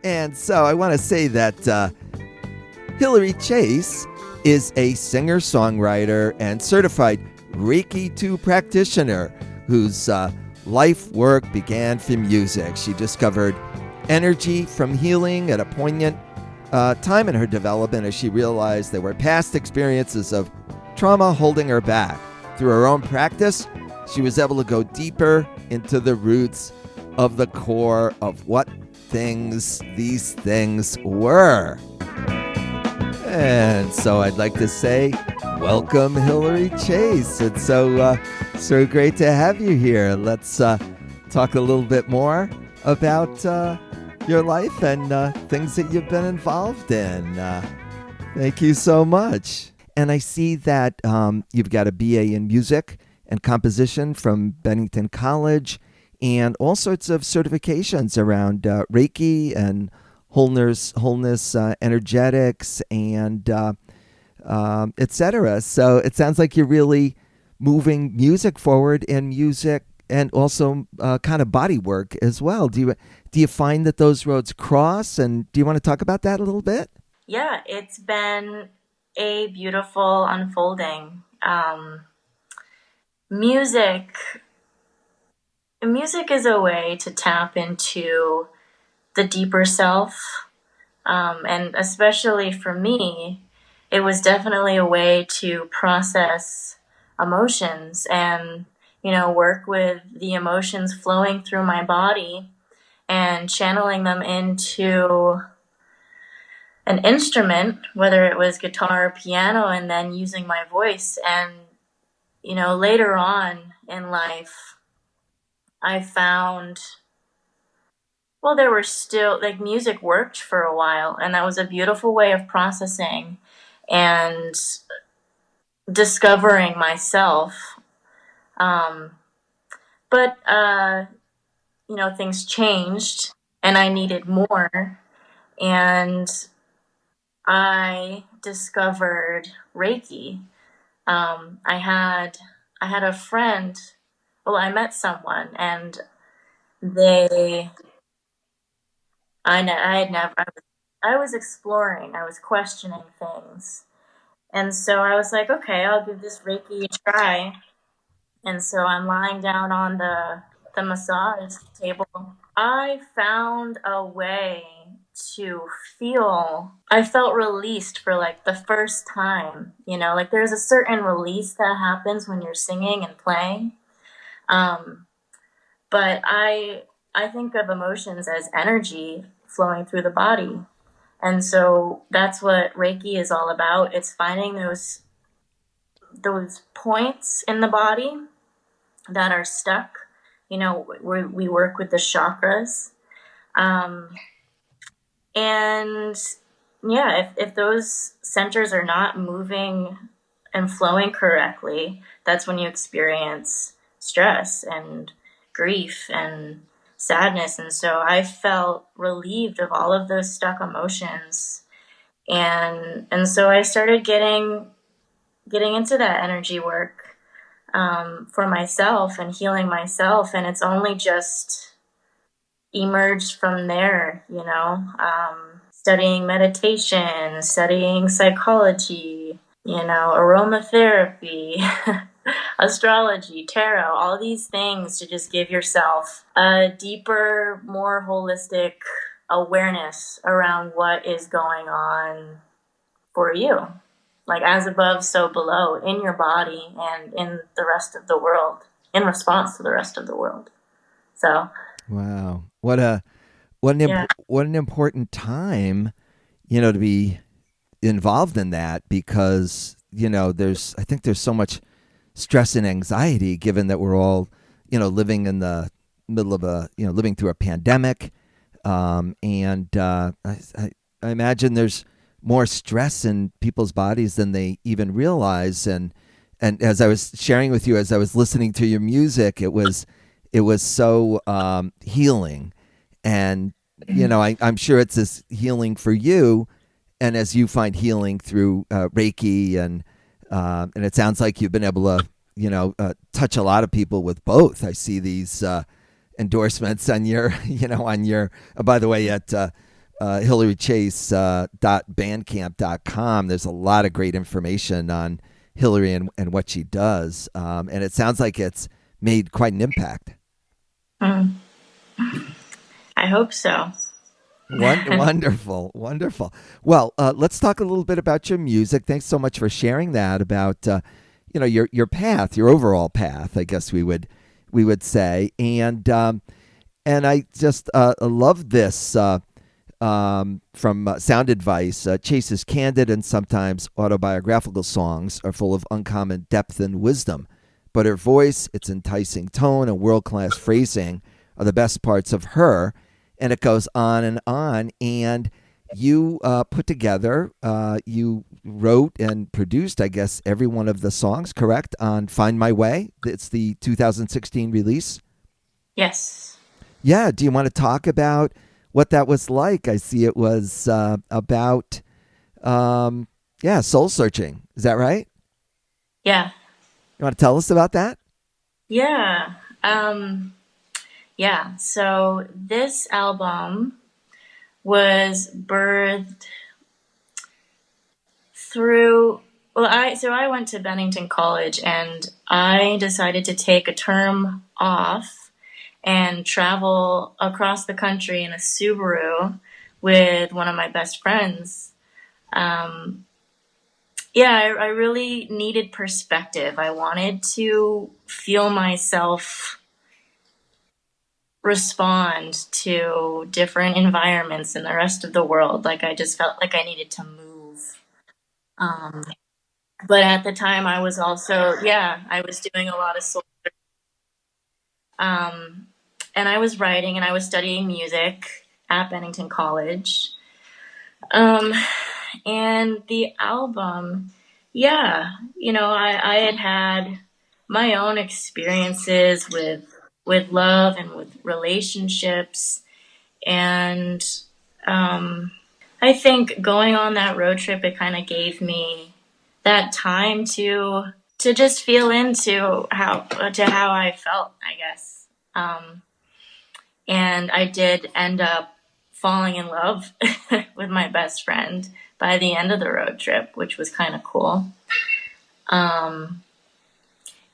And so I want to say that Hillary Chase is a singer-songwriter and certified Reiki 2 practitioner whose life work began from music. She discovered energy from healing at a poignant time in her development as she realized there were past experiences of trauma holding her back. Through her own practice, she was able to go deeper into the roots of the core of what these things were. And so I'd like to say, welcome, Hillary Chase. It's so great to have you here. Let's talk a little bit more about your life and things that you've been involved in. Thank you so much. And I see that you've got a BA in music and composition from Bennington College and all sorts of certifications around Reiki and wholeness, energetics, and etc. So it sounds like you're really moving music forward in music and also kind of body work as well. Do you find that those roads cross? And do you want to talk about that a little bit? Yeah, it's been a beautiful unfolding. Music is a way to tap into the deeper self. And especially for me, it was definitely a way to process emotions and, work with the emotions flowing through my body and channeling them into an instrument, whether it was guitar or piano, and then using my voice. And, later on in life, I found, there were still, music worked for a while, and that was a beautiful way of processing and discovering myself. But things changed, and I needed more, and I discovered Reiki. I had a friend. Well, I met someone, and I was exploring, I was questioning things. And so I was like, okay, I'll give this Reiki a try. And so I'm lying down on the massage table. I found a way to I felt released for the first time, there's a certain release that happens when you're singing and playing. But I think of emotions as energy flowing through the body. And so that's what Reiki is all about. It's finding those points in the body that are stuck. We work with the chakras. And yeah, if those centers are not moving and flowing correctly, that's when you experience stress and grief and sadness. And so I felt relieved of all of those stuck emotions. And so I started getting into that energy work for myself and healing myself. And it's only just emerged from there, studying meditation, studying psychology, aromatherapy, astrology, tarot, all these things to just give yourself a deeper, more holistic awareness around what is going on for you. As above, so below, in your body and in the rest of the world, in response to the rest of the world. So, wow, what an important time, to be involved in that, because I think there's so much stress and anxiety, given that we're all living in the middle of living through a pandemic, and I imagine there's more stress in people's bodies than they even realize. And as I was sharing with you, as I was listening to your music, it was so healing. And, I'm sure it's as healing for you. And as you find healing through Reiki, and it sounds like you've been able to, touch a lot of people with both. I see these endorsements on your, by the way, at hillarychase.bandcamp.com, there's a lot of great information on Hillary and what she does. And it sounds like it's made quite an impact. I hope so. Wonderful. Well, let's talk a little bit about your music. Thanks so much for sharing that about your path, your overall path, I guess we would say. And I just love this from Sound Advice. Chase's candid and sometimes autobiographical songs are full of uncommon depth and wisdom, but her voice, its enticing tone, and world-class phrasing are the best parts of her. And it goes on and on. And you put together, you wrote and produced, I guess, every one of the songs, correct, on Find My Way? It's the 2016 release? Yes. Yeah. Do you want to talk about what that was like? I see it was about, soul searching. Is that right? Yeah. You want to tell us about that? Yeah. So this album was birthed through, I went to Bennington College and I decided to take a term off and travel across the country in a Subaru with one of my best friends. I really needed perspective. I wanted to feel myself respond to different environments in the rest of the world. Like I just felt like I needed to move. But at the time I was also, I was doing a lot of soul. And I was writing and I was studying music at Bennington College. And the album, I had my own experiences with love and with relationships. And I think going on that road trip, it kind of gave me that time to just feel into how I felt, I guess. And I did end up falling in love with my best friend by the end of the road trip, which was kind of cool.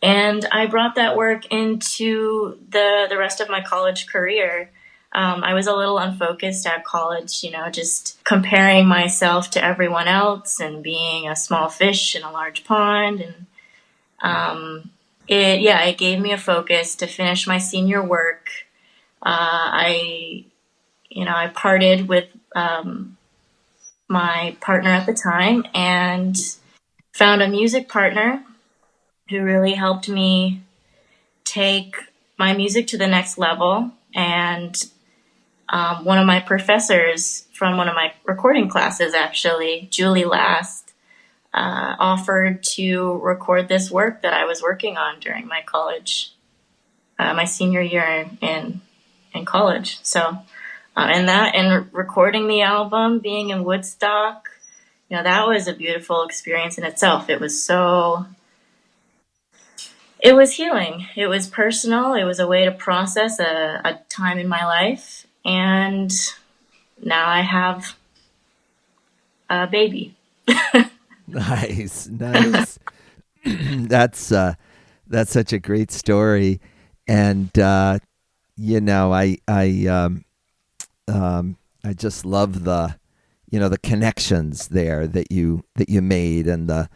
And I brought that work into the rest of my college career. I was a little unfocused at college, just comparing myself to everyone else and being a small fish in a large pond. And it gave me a focus to finish my senior work. I parted with my partner at the time and found a music partner who really helped me take my music to the next level. And one of my professors from one of my recording classes, actually, Julie Last, offered to record this work that I was working on during my college, my senior year in college. So, and recording the album, being in Woodstock, that was a beautiful experience in itself. It was healing. It was personal. It was a way to process a time in my life. And now I have a baby. Nice. That's such a great story. And, I just love the connections there that you made, and the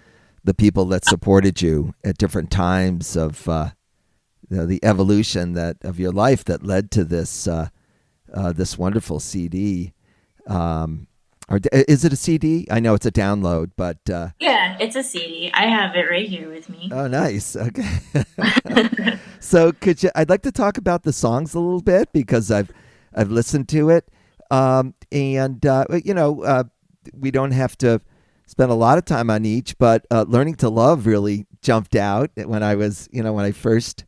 people that supported you at different times of the evolution of your life that led to this this wonderful CD. Or is it a CD? I know it's a download, but yeah, it's a CD. I have it right here with me. Oh, nice. Okay. So I'd like to talk about the songs a little bit, because I've listened to it. We don't have to spend a lot of time on each, but Learning to Love really jumped out when I first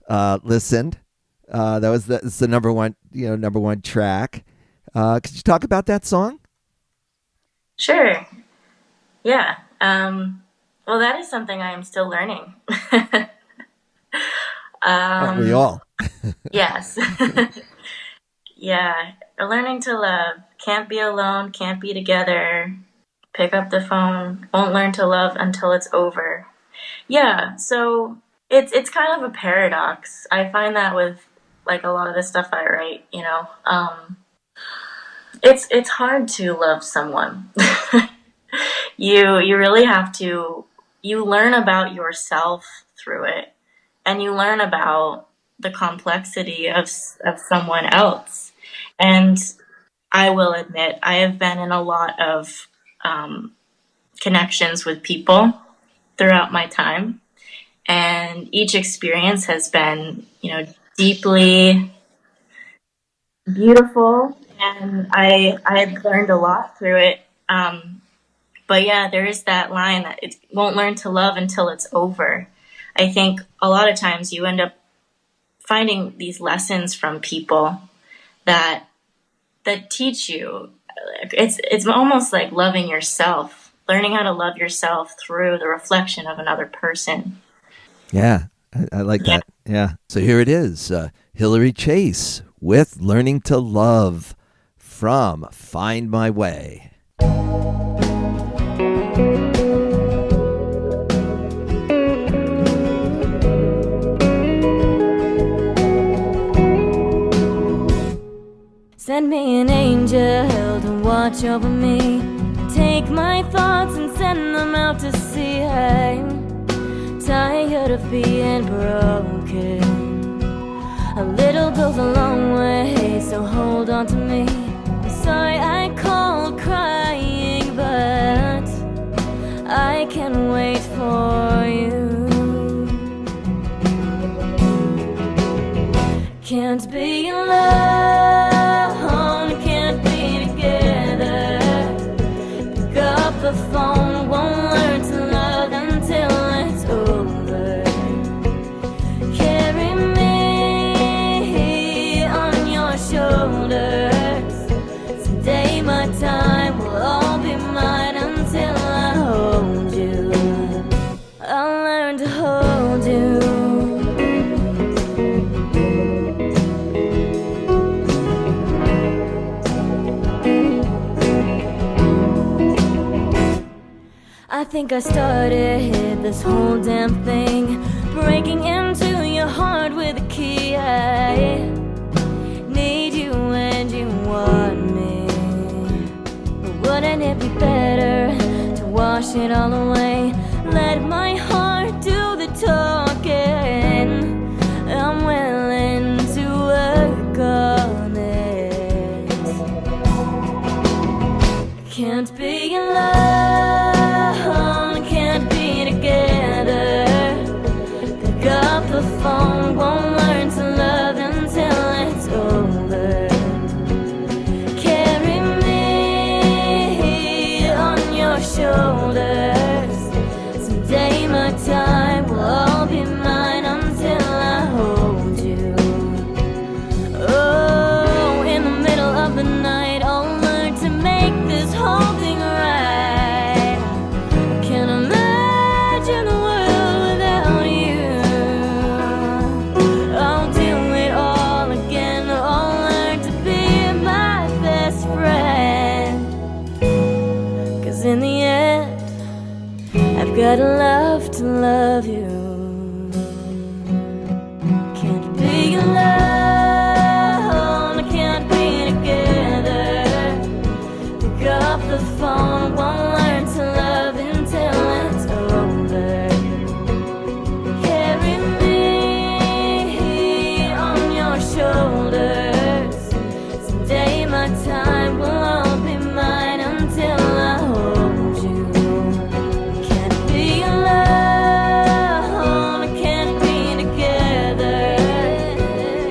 listened. That's the number one track. Could you talk about that song? Sure. Yeah. Well, that is something I am still learning. Aren't we all? Yes. Yeah. Or learning to love. Can't be alone, can't be together. Pick up the phone. Won't learn to love until it's over. Yeah, so it's kind of a paradox. I find that with like a lot of the stuff I write, you know. It's hard to love someone. You really have to. You learn about yourself through it, and you learn about the complexity of someone else. And I will admit, I have been in a lot of connections with people throughout my time, and each experience has been, you know, deeply beautiful, and I had learned a lot through it. But yeah, there is that line that it won't learn to love until it's over. I think a lot of times you end up finding these lessons from people that teach you. It's almost like loving yourself, learning how to love yourself through the reflection of another person. Yeah, I like that. Yeah. So here it is, Hillary Chase with Learning to Love from Find My Way. Send me an angel to watch over me. Take my thoughts and send them out to sea. I'm tired of being broken. A little goes a long way, so hold on to me. I'm sorry I called crying, but I can wait for you. Can't be alone, can't be together. Pick up the phone, won't learn to love until it's over. Carry me on your shoulders. Someday my time will all be mine until I hold you. I'll learn to hold you. I think I started this whole damn thing, breaking into your heart with a key. I need you and you want me. But wouldn't it be better to wash it all away? Let my heart do the talking. I'm willing to work on it. Can't be alone, can't be together. Pick up the phone, won't learn to love until it's over. Carry me on your shoulders. Someday my time will all be mine until I hold you. Oh, in the middle of the night, I'll learn to make this whole thing right. Can't imagine the world without you. I'll do it all again. I'll learn to be my best friend. 'Cause in the end, I've got love to love you. Can't be alone, can't be together. Pick up the phone, won't learn to love until it's over. Carry me on your shoulders. Someday my time will all be mine until I hold you. Can't be alone, can't be together.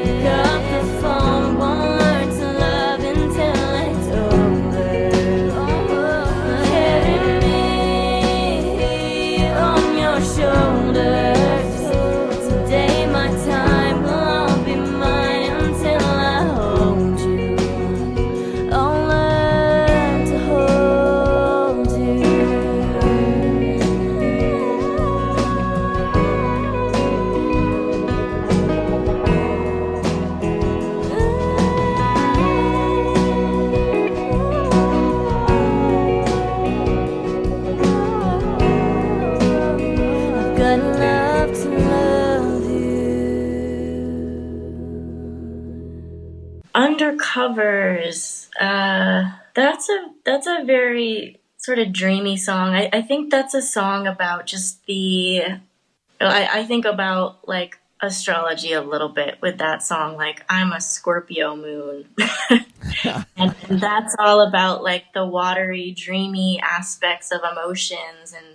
Pick up the phone, won't learn to love until it's over. That's a very sort of dreamy song. I think that's a song about just I think about like astrology a little bit with that song. Like, I'm a Scorpio moon. and that's all about like the watery, dreamy aspects of emotions and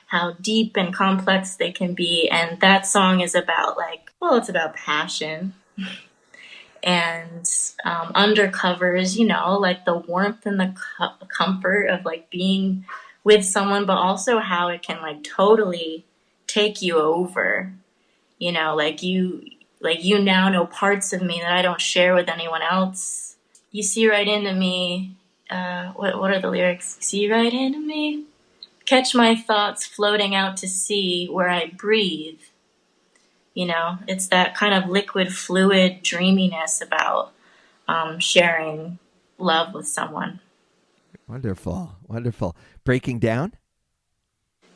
how deep and complex they can be. And that song is about it's about passion and undercovers, like the warmth and the comfort of like being with someone, but also how it can like totally take you over. Like you now know parts of me that I don't share with anyone else. You see right into me. What are the lyrics? See right into me. Catch my thoughts floating out to sea where I breathe. It's that kind of liquid, fluid dreaminess about sharing love with someone. Wonderful, wonderful. Breaking Down?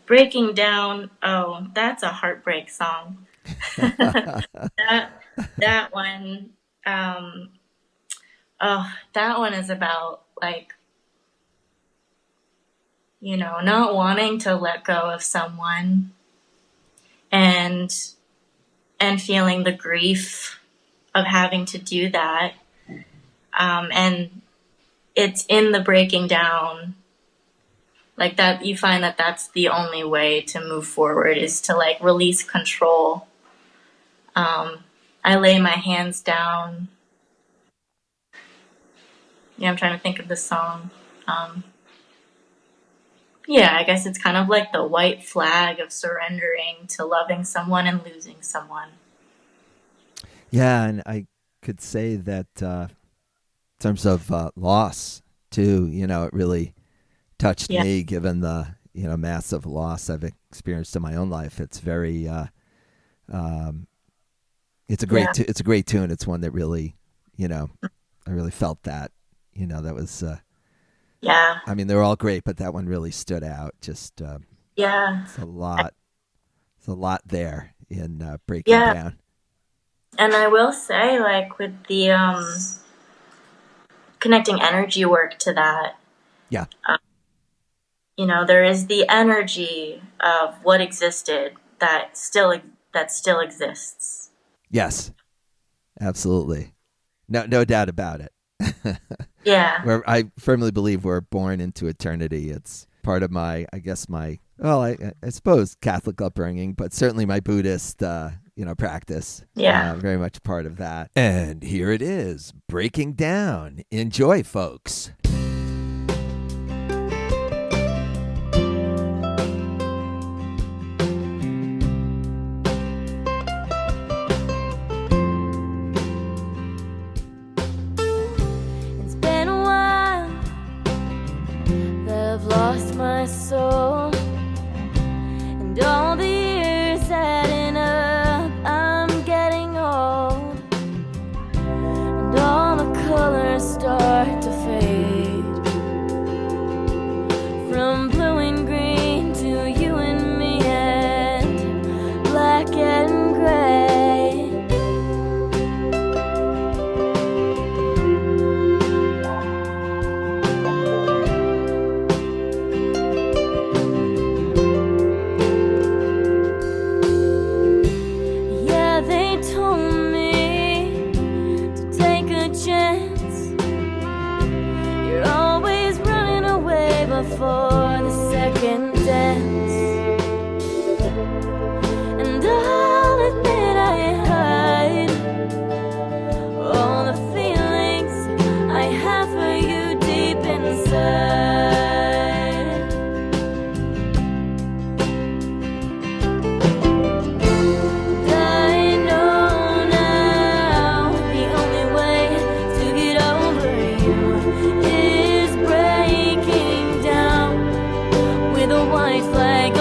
Breaking Down, oh, that's a heartbreak song. that one, that one is about like, not wanting to let go of someone and feeling the grief of having to do that. And it's in the breaking down like that. You find that that's the only way to move forward, is to like release control. I lay my hands down. Yeah, I'm trying to think of the song. Yeah, I guess it's kind of like the white flag of surrendering to loving someone and losing someone. Yeah, and I could say that in terms of loss, too, it really touched me, given the, massive loss I've experienced in my own life. It's very, it's a great, it's a great tune. It's one that really, I really felt that, that was, I mean, they were all great, but that one really stood out. Just, it's a lot there in Breaking Down. And I will say, like, with the connecting energy work to that, there is the energy of what existed that still exists. Yes, absolutely. No doubt about it. Yeah. I firmly believe we're born into eternity. It's part of my, I suppose Catholic upbringing, but certainly my Buddhist, practice. Yeah. Very much part of that. And here it is, Breaking Down. Enjoy, folks. It's been a while that I've lost my soul, and all the years adding up, I'm getting old, and all the colors start to fade, from blue and green to you and me and black and gray. Yeah, they told me to take a chance. You're always running away before the second dance. And I'll admit I hide all the feelings I have for you deep inside. I know now the only way to get over you is breaking down with a white flag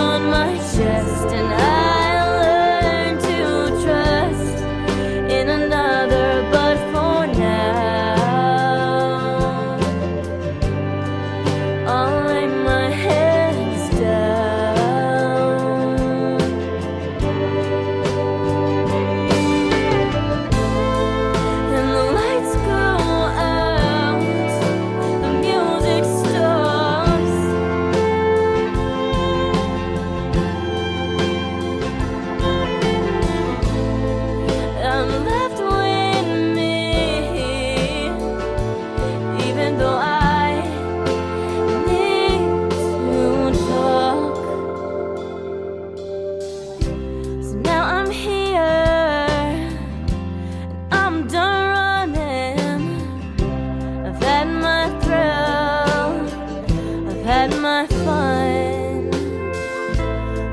I've had my fun.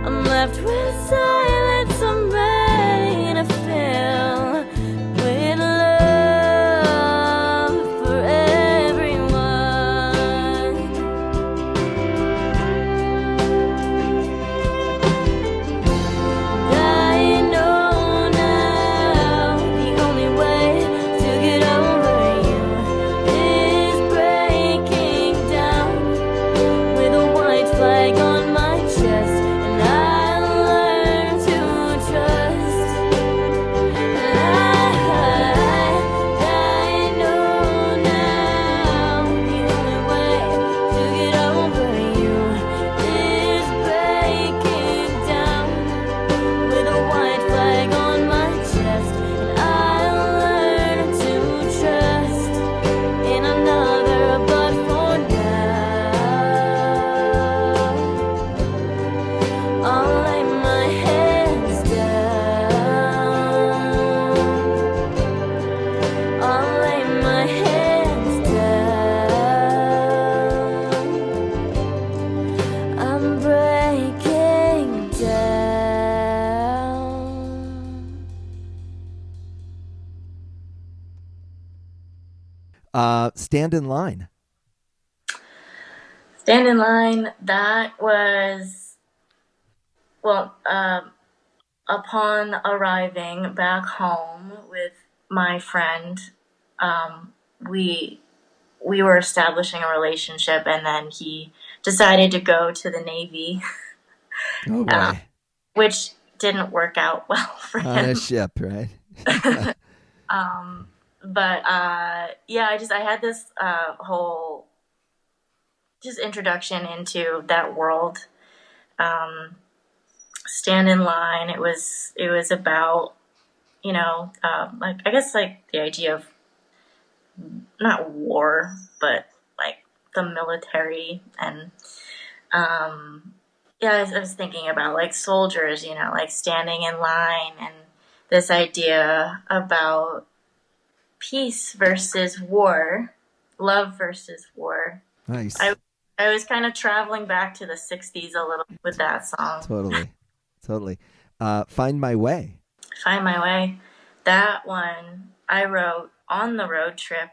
I'm left with silence. I'm ready to fill with love for everyone. I know now the only way to get over you is breaking down with a white flag on my chest, and I learn to trust. I know now the only way to get over you is breaking down with a white flag on my chest, and I learn to trust in another, but for now I'll lay my hands down. I'll lay my hands down. I'm breaking down. Stand in Line. Stand in Line, that was, well, upon arriving back home with my friend, we were establishing a relationship, and then he decided to go to the Navy, Oh boy. which didn't work out well for On him. a ship, right? But yeah, I had this whole just introduction into that world. Stand in Line. It was about, like, I guess, like, the idea of not war, but like the military, and yeah, I was thinking about like soldiers, like standing in line, and this idea about peace versus war, love versus war. Nice. I was kind of traveling back to the 60s a little with that song. Totally. Find My Way. Find My Way. That one I wrote on the road trip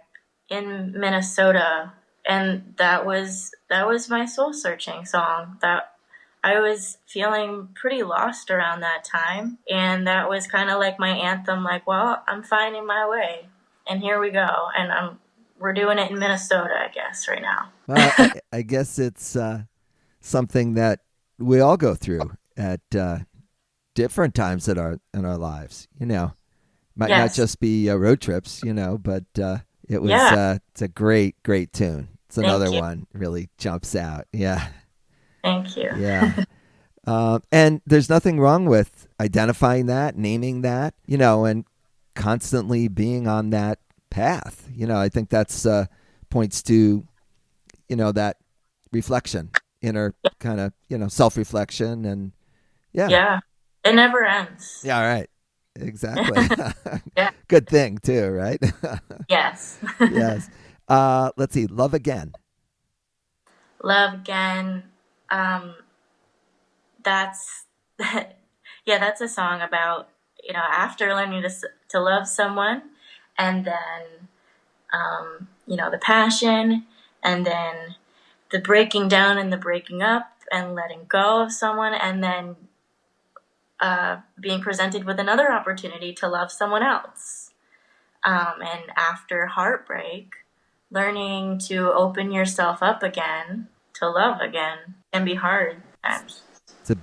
in Minnesota, and that was my soul searching song. That I was feeling pretty lost around that time, and that was kind of like my anthem, like, well, I'm finding my way, and here we go, and we're doing it in Minnesota, I guess, right now. Well, I guess it's something that we all go through at different times in our lives. Might not just be road trips, but it was. It's a great tune. It's another one really jumps out. Yeah. Thank you. Yeah. And there's nothing wrong with identifying that, naming that, and constantly being on that path. I think that's points to, that reflection, inner kind of, self-reflection, and Yeah. It never ends. Yeah, right. Exactly. Yeah. Good thing too, right? Yes. Yes. Let's see. Love Again. Love Again. That's that's a song about, after learning to love someone, and then, the passion, and then the breaking down and the breaking up and letting go of someone, and then being presented with another opportunity to love someone else. And after heartbreak, learning to open yourself up again to love again can be hard. It's a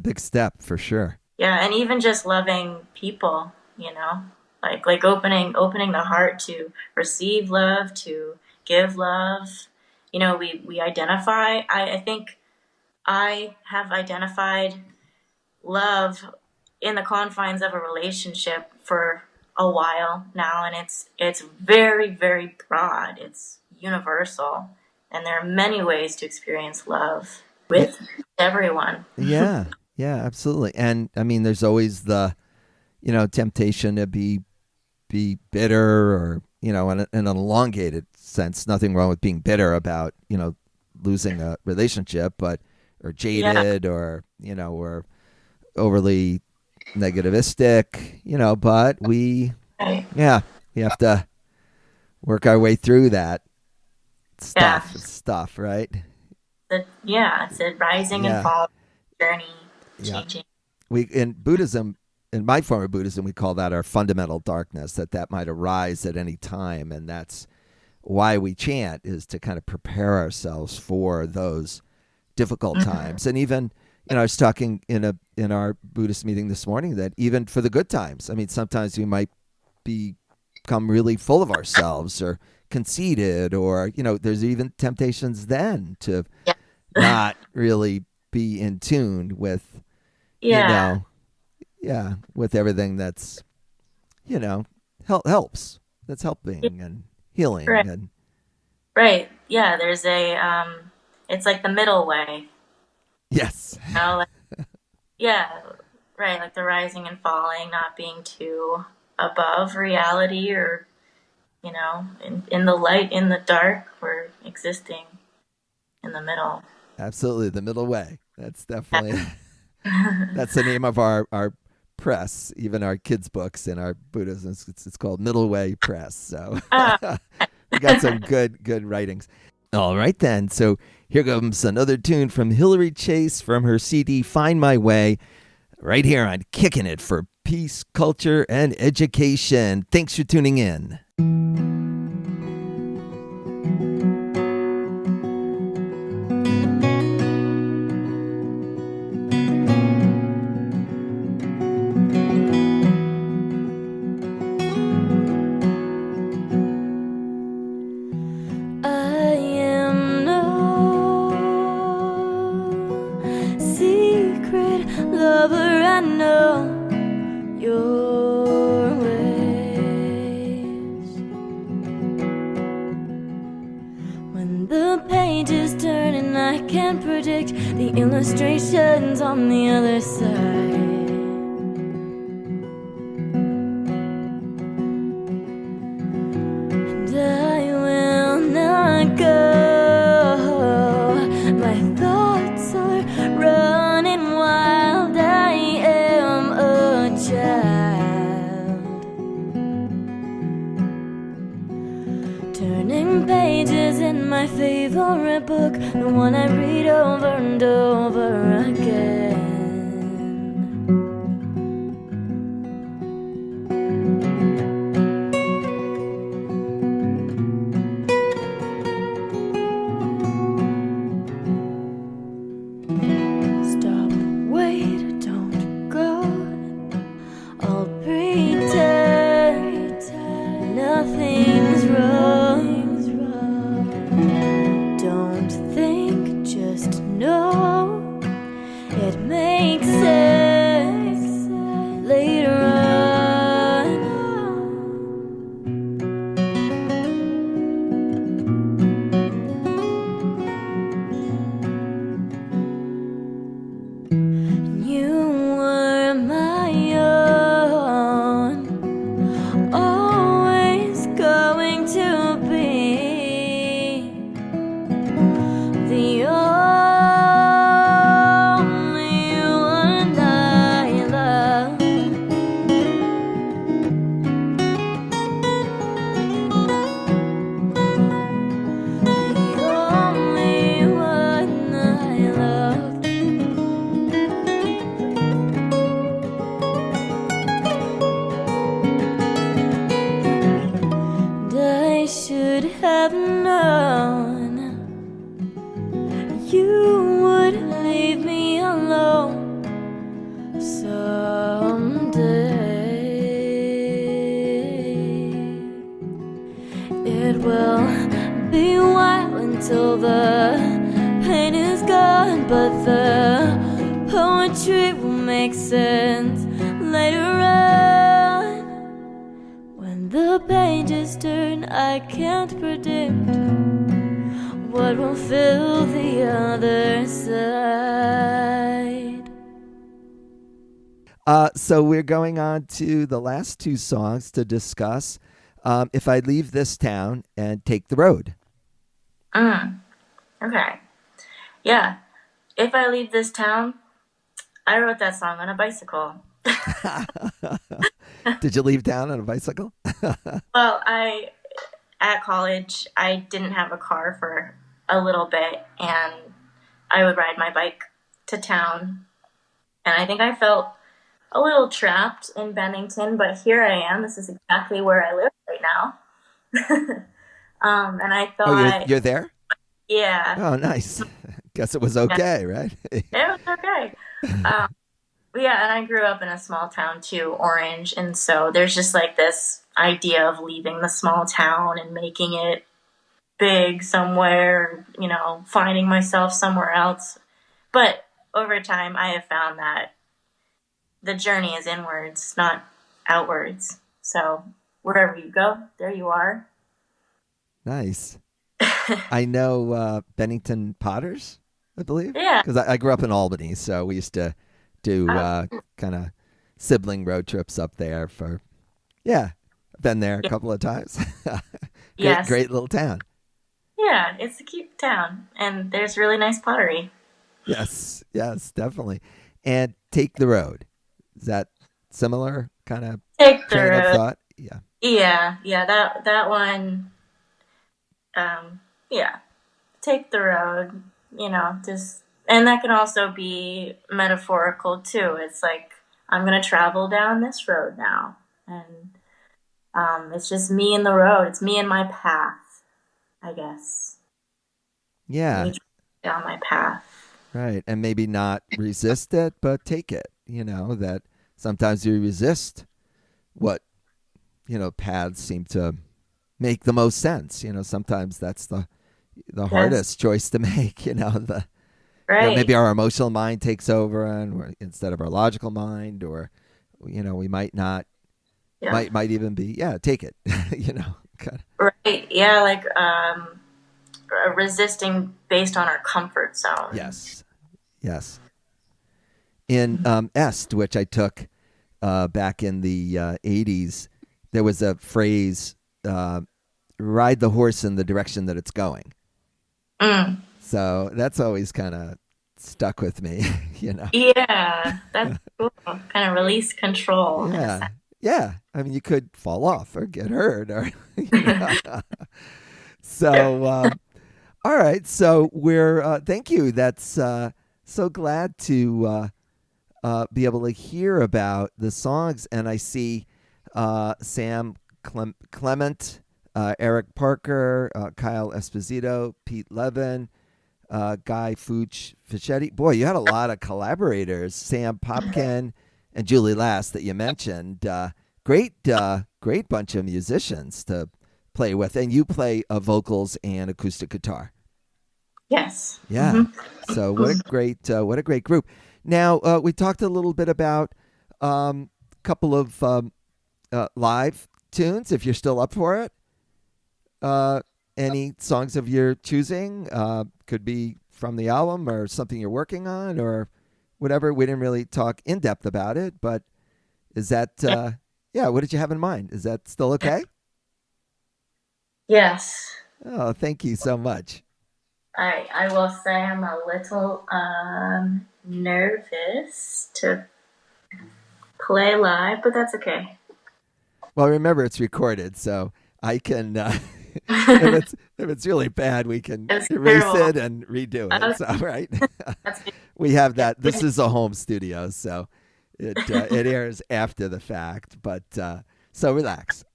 big step for sure. Yeah, and even just loving people, like opening the heart to receive love, to give love. We identify. I think I have identified love in the confines of a relationship for a while now, and it's very, very broad. It's universal, and there are many ways to experience love with everyone. Yeah, absolutely. And I mean, there's always the, temptation to be bitter, or, in an elongated sense. Nothing wrong with being bitter about, losing a relationship, but or jaded, or or overly negativistic, but we have to work our way through that stuff, right? It's a rising and falling journey, changing. We in Buddhism, in my form of Buddhism, we call that our fundamental darkness, that might arise at any time, and that's why we chant, is to kind of prepare ourselves for those difficult times. And even I was talking in our Buddhist meeting this morning that even for the good times, I mean, sometimes we might become really full of ourselves or conceited, or there's even temptations then to not really be in tune with with everything that's helps, that's helping and healing. Right. Yeah, there's it's like the middle way. Yes. Like the rising and falling, not being too above reality, or in the light, in the dark, we're existing in the middle. Absolutely, the middle way. That's definitely that's the name of our press, even our kids' books in our Buddhism. It's called Middle Way Press. So we got some good writings. All right, then. So here comes another tune from Hillary Chase from her CD Find My Way, right here on Kickin' It for Peace, Culture, and Education. Thanks for tuning in. The illustrations on the other side. And I will not go. My thoughts are running wild. I am a child, turning pages in my favorite book, the one I read over and over again. Stop, wait, don't go. I'll pretend nothing's wrong. Don't think, just know it makes sense later on. You were my own, always going to be the only one I love. The only one I love. And I should have known you would leave me alone someday. It will be a while until the pain is gone, but the poetry will make sense later on. When the pages turn, I can't predict what will fill the other side. So we're going on to the last two songs to discuss. If I Leave This Town and Take the Road. Okay. Yeah. If I leave this town, I wrote that song on a bicycle. Did you leave town on a bicycle? Well, at college, I didn't have a car for a little bit, and I would ride my bike to town. And I think I felt a little trapped in Bennington, but here I am. This is exactly where I live right now. And I thought... Oh, you're there? Yeah. Oh, nice. Guess it was okay, right? It was okay. Yeah, and I grew up in a small town too, Orange, and so there's just like this idea of leaving the small town and making it big somewhere, you know, finding myself somewhere else. But over time, I have found that the journey is inwards, not outwards. So wherever you go, there you are. Nice. I know Bennington Potters, I believe. Yeah. Because I grew up in Albany, so we used to do kind of sibling road trips up there for, I've been there a couple of times. Great little town. Yeah, it's a cute town, and there's really nice pottery. Yes, definitely. And Take the Road. Is that similar kind of train of thought? Yeah, that one, take the road, you know, just... And that can also be metaphorical, too. It's like, I'm going to travel down this road now. And it's just me and the road. It's me and my path, I guess. Yeah. Me down my path. Right. And maybe not resist it, but take it. You know, that sometimes you resist what, you know, paths seem to make the most sense. You know, sometimes that's the hardest choice to make, you know, Right. You know, maybe our emotional mind takes over instead of our logical mind, or, you know, we might not, might even be, take it, you know. Right. Yeah. Like, resisting based on our comfort zone. Yes. In Est, which I took back in the 80s, there was a phrase, ride the horse in the direction that it's going. So that's always kind of stuck with me, you know. Yeah, that's cool. Kind of release control. Yeah. I mean, you could fall off or get hurt, or you know. So, all right. So we're thank you. That's so glad to be able to hear about the songs, and I see Sam Clement, Eric Parker, Kyle Esposito, Pete Levin, Guy Fischetti. Boy, you had a lot of collaborators. Sam Popkin and Julie Last that you mentioned. Great bunch of musicians to play with, and you play vocals and acoustic guitar. Yes. Yeah. Mm-hmm. So what a great group. Now we talked a little bit about a couple of live tunes, if you're still up for it. Any songs of your choosing, could be from the album or something you're working on or whatever. We didn't really talk in depth about it, but is that, what did you have in mind? Is that still okay? Yes. Oh, thank you so much. I will say I'm a little nervous to play live, but that's okay. Well, remember it's recorded, so I can... if it's really bad, we can erase it and redo it. So, right? We have that. This is a home studio, so it airs after the fact. But so relax.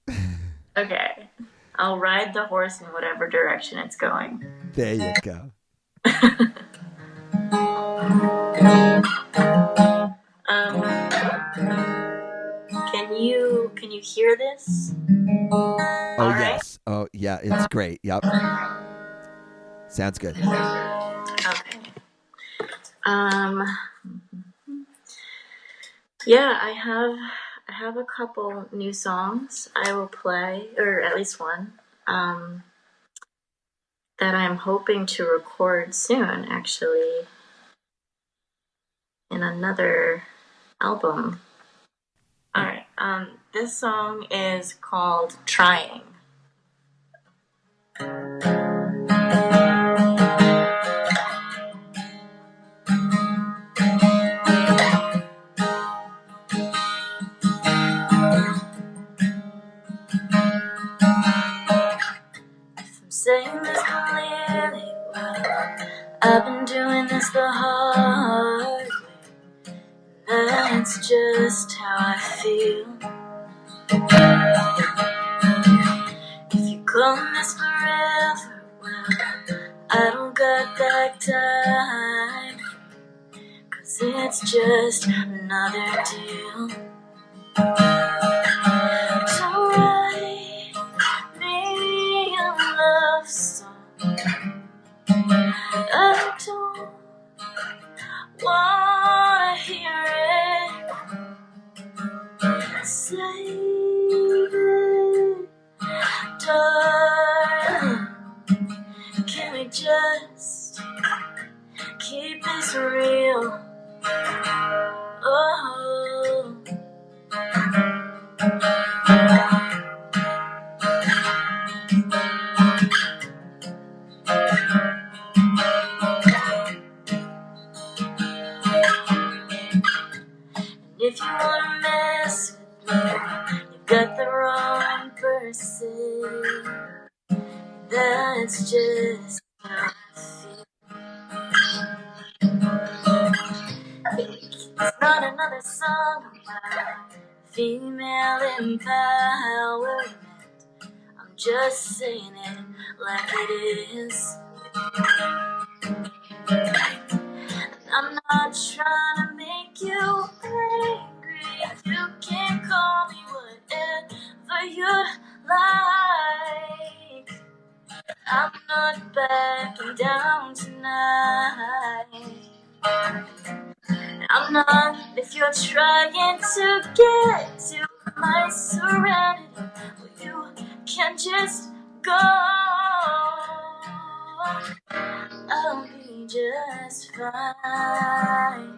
Okay, I'll ride the horse in whatever direction it's going. There you go. Can you hear this? Oh, yes. Oh, yeah, it's great. Yep. Sounds good. Okay. Yeah, I have a couple new songs I will play, or at least one, that I'm hoping to record soon, actually, in another album. All right. This song is called Trying. I've been doing this the hard way. That's just how I feel. If you call this forever, well, I don't got that time. 'Cause it's just another deal. So write me a love song. I don't wanna hear it. Save it, darling. Can we just keep this real? Oh. If you wanna mess with me, you got the wrong person. That's just how I feel. It's not another song about female empowerment. I'm just saying it like it is. I'm not trying to make you angry. You can call me whatever you like. I'm not backing down tonight. I'm not, if you're trying to get to my serenity, well, you can just go. I'll be just fine.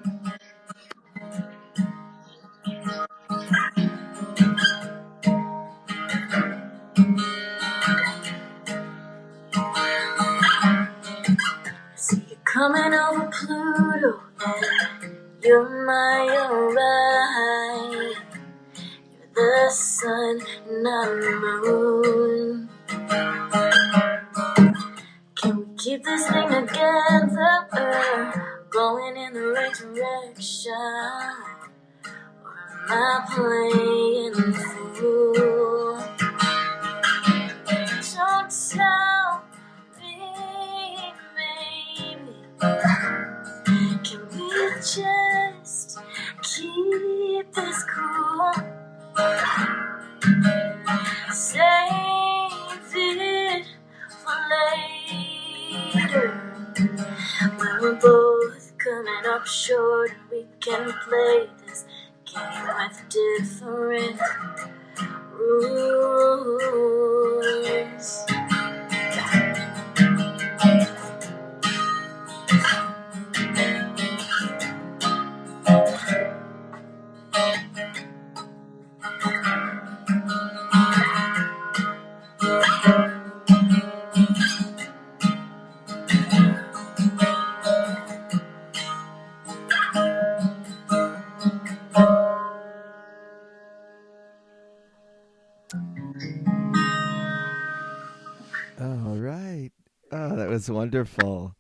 See you coming over Pluto, and you're my Orion. You're the sun and I'm the moon. Can we keep this thing together, going in the right direction? Or am I playing the fool? Don't tell me, baby. Can we just keep this cool? Save it for later, when we're both coming up short and we can play this game with different rules. All right. Oh, that was wonderful.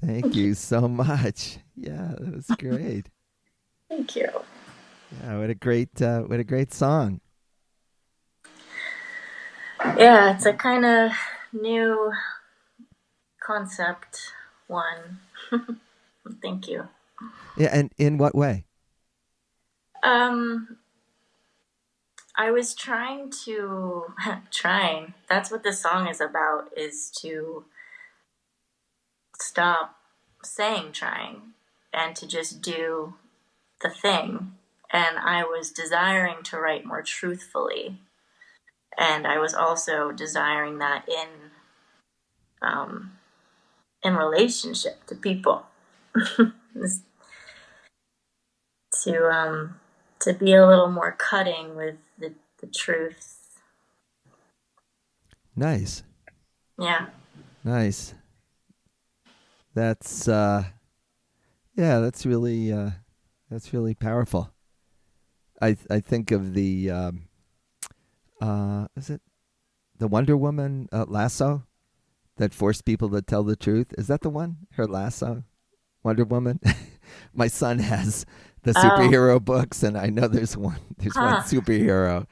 Thank you so much. Yeah, that was great. Thank you. Yeah, what a great song. Yeah, it's a kind of new concept one. Thank you. Yeah, and in what way? I was trying, that's what this song is about, is to stop saying trying and to just do the thing. And I was desiring to write more truthfully. And I was also desiring that in relationship to people. to be a little more cutting with the truth. Nice. Yeah. Nice. That's that's really powerful. I think of the is it the Wonder Woman lasso that force people to tell the truth. Is that the one? Her last song, Wonder Woman. My son has the superhero books, and I know there's one superhero,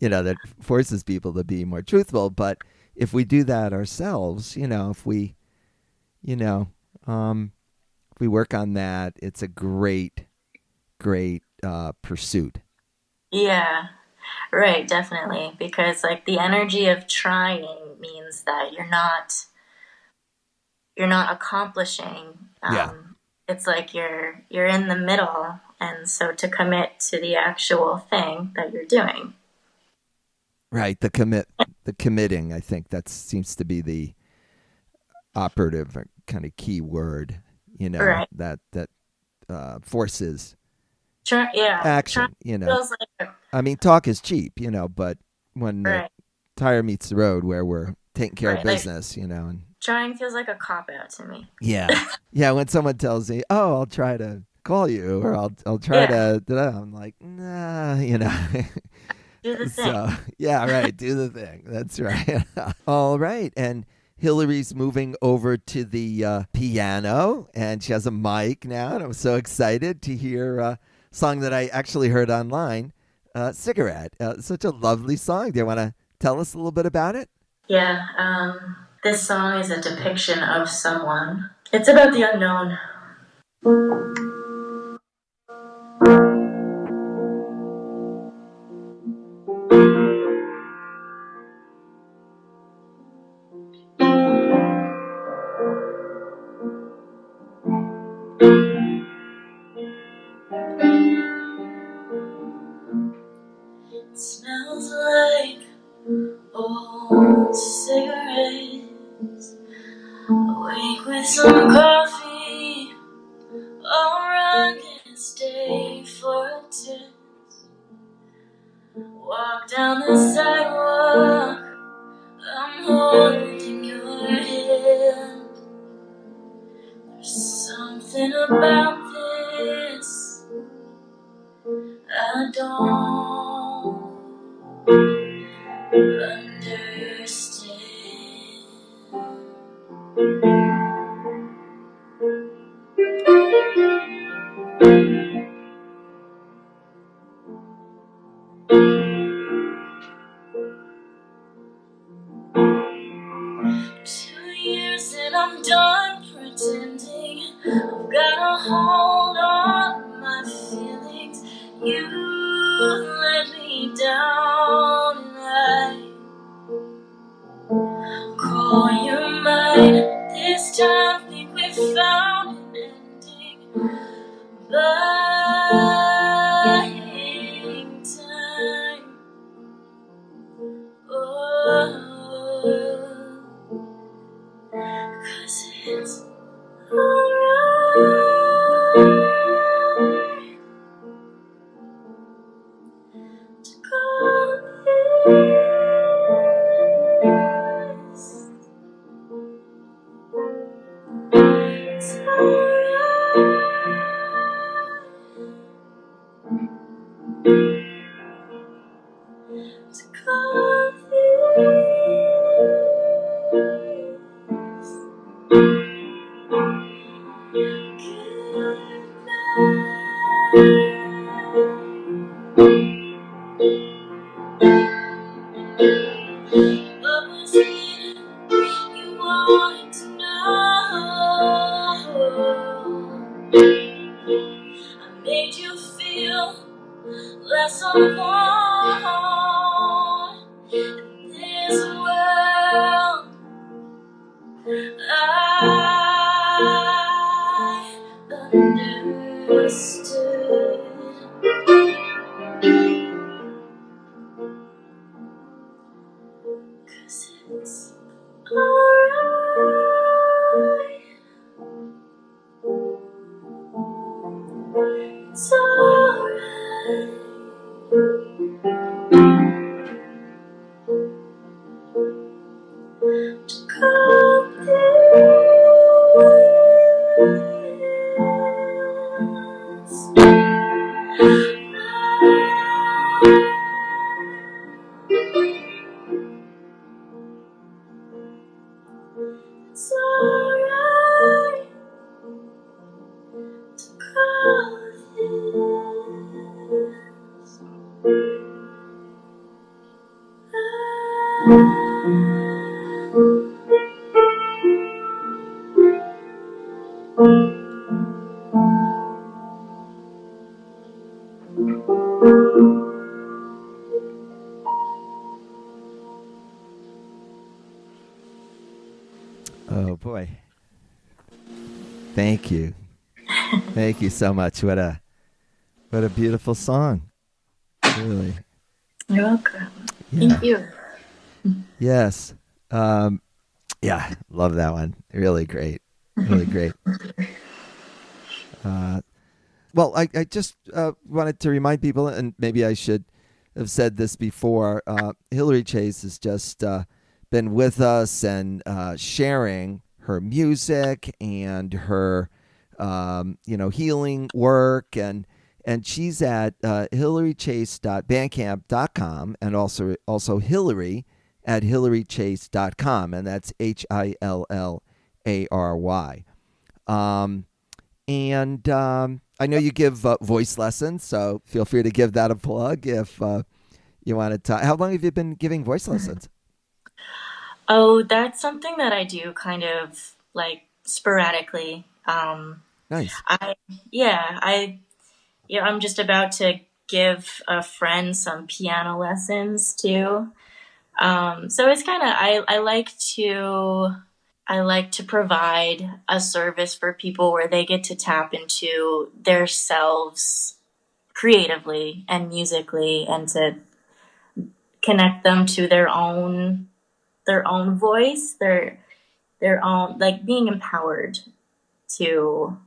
that forces people to be more truthful. But if we do that ourselves, if we work on that, it's a great pursuit. Yeah, right, definitely. Because like the energy of trying means that you're not accomplishing. It's like you're in the middle, and so to commit to the actual thing that you're doing. Right, the committing, I think that seems to be the operative kind of key word, right. that forces Feels action, like I mean, talk is cheap, but when the right. tire meets the road where we're taking care of Like, business, and trying feels like a cop-out to me. Yeah. When someone tells me, "Oh, I'll try to call you," or I'll try to, I'm like, nah, Do the thing. So, yeah, right. Do the thing. That's right. All right. And Hillary's moving over to the piano, and she has a mic now, and I'm so excited to hear a song that I actually heard online, Cigarette. Such a lovely song. Do you want to tell us a little bit about it? Yeah. This song is a depiction of someone. It's about the unknown. It smells like old cigarettes. Awake with some coffee. Alright, gonna stay for a test. Walk down the sidewalk. I'm holding your hand. There's something about this I don't understand. 2 years and I'm done pretending. I've got a hold on my feelings. You let me down and I call you mine. This time think we found an ending. Buying time. Oh, 'cause it's alright to call this. It's alright to call this goodbye. What was it you wanted to know? I made you feel less alone in this world. I understood. 'Cause it's alright. It's alright to call this. Oh boy. Thank you. Thank you so much. What a beautiful song. Really. You're welcome. Yeah. Thank you. Yes. Yeah, love that one. Really great. Really great. Well, I just wanted to remind people, and maybe I should have said this before, Hillary Chase has just been with us and sharing her music and her healing work, and she's at hillarychase.bandcamp.com, and also Hillary at hillarychase.com, and that's HILLARY. And I know you give voice lessons, so feel free to give that a plug if you want to talk. How long have you been giving voice lessons? Oh, that's something that I do kind of like sporadically. Nice. I'm just about to give a friend some piano lessons too. So it's kind of, I like to provide a service for people where they get to tap into their selves creatively and musically, and to connect them to their own voice, their own, like, being empowered to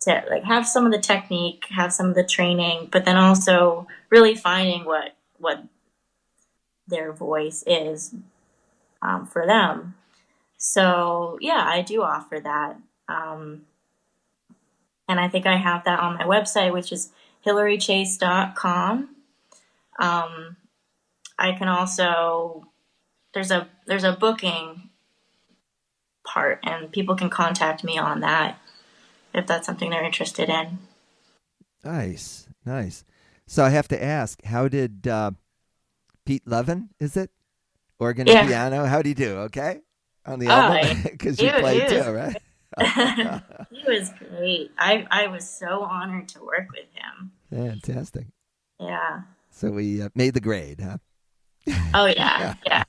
like have some of the technique, have some of the training, but then also really finding what their voice is for them. So yeah, I do offer that. And I think I have that on my website, which is hillarychase.com. I can also, there's a booking part, and people can contact me on that if that's something they're interested in. Nice. So I have to ask, how did Pete Levin, is it? Organ and piano. How do you do? Okay? On the album? Because you played too, right? He was great. I was so honored to work with him. Fantastic. Yeah. So we made the grade, huh? Oh, yeah. Yeah.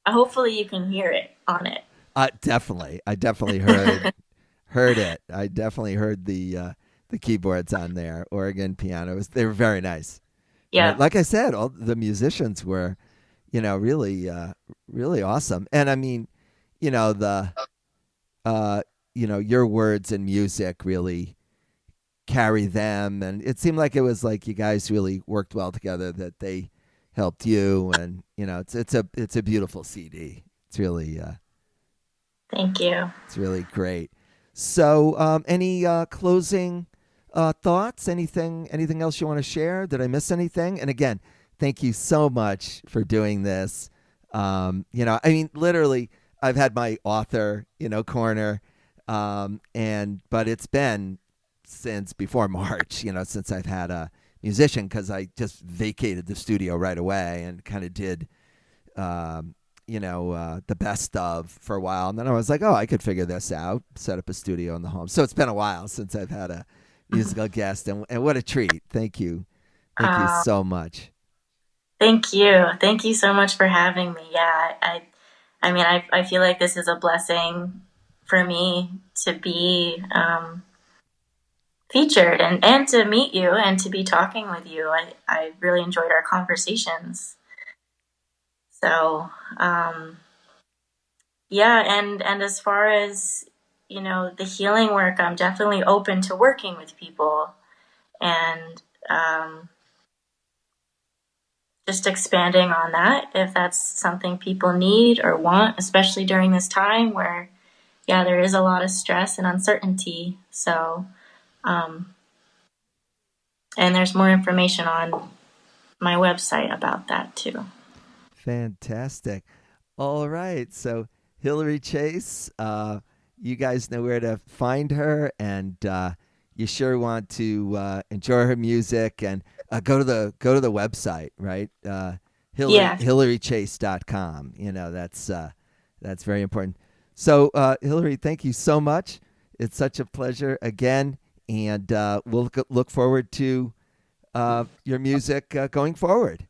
Hopefully you can hear it on it. Definitely. I definitely heard it. I definitely heard the keyboards on there. Organ, piano. They were very nice. Yeah. Right? Like I said, all the musicians were, really, really awesome. And I mean, your words and music really carry them. And it seemed like it was like you guys really worked well together, that they helped you. And, it's a beautiful CD. It's really, thank you. It's really great. So, any closing thoughts? Anything else you want to share? Did I miss anything? And again, thank you so much for doing this. I mean, literally, I've had my author, corner, but it's been since before March, since I've had a musician, because I just vacated the studio right away and kind of did, the best of for a while. And then I was like, oh, I could figure this out, set up a studio in the home. So it's been a while since I've had a musical guest, and what a treat. Thank you. Thank you so much. Thank you. Thank you so much for having me. Yeah, I feel like this is a blessing for me to be featured and to meet you and to be talking with you. I really enjoyed our conversations. So, and as far as, the healing work, I'm definitely open to working with people and just expanding on that if that's something people need or want, especially during this time where, there is a lot of stress and uncertainty. So, and there's more information on my website about that too. Fantastic. All right. So Hillary Chase, you guys know where to find her, and you sure want to enjoy her music, and go to the website, right? hillarychase.com. That's very important. So Hillary, thank you so much. It's such a pleasure again, and we'll look forward to your music going forward.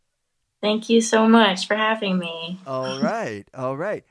Thank you so much for having me. All right.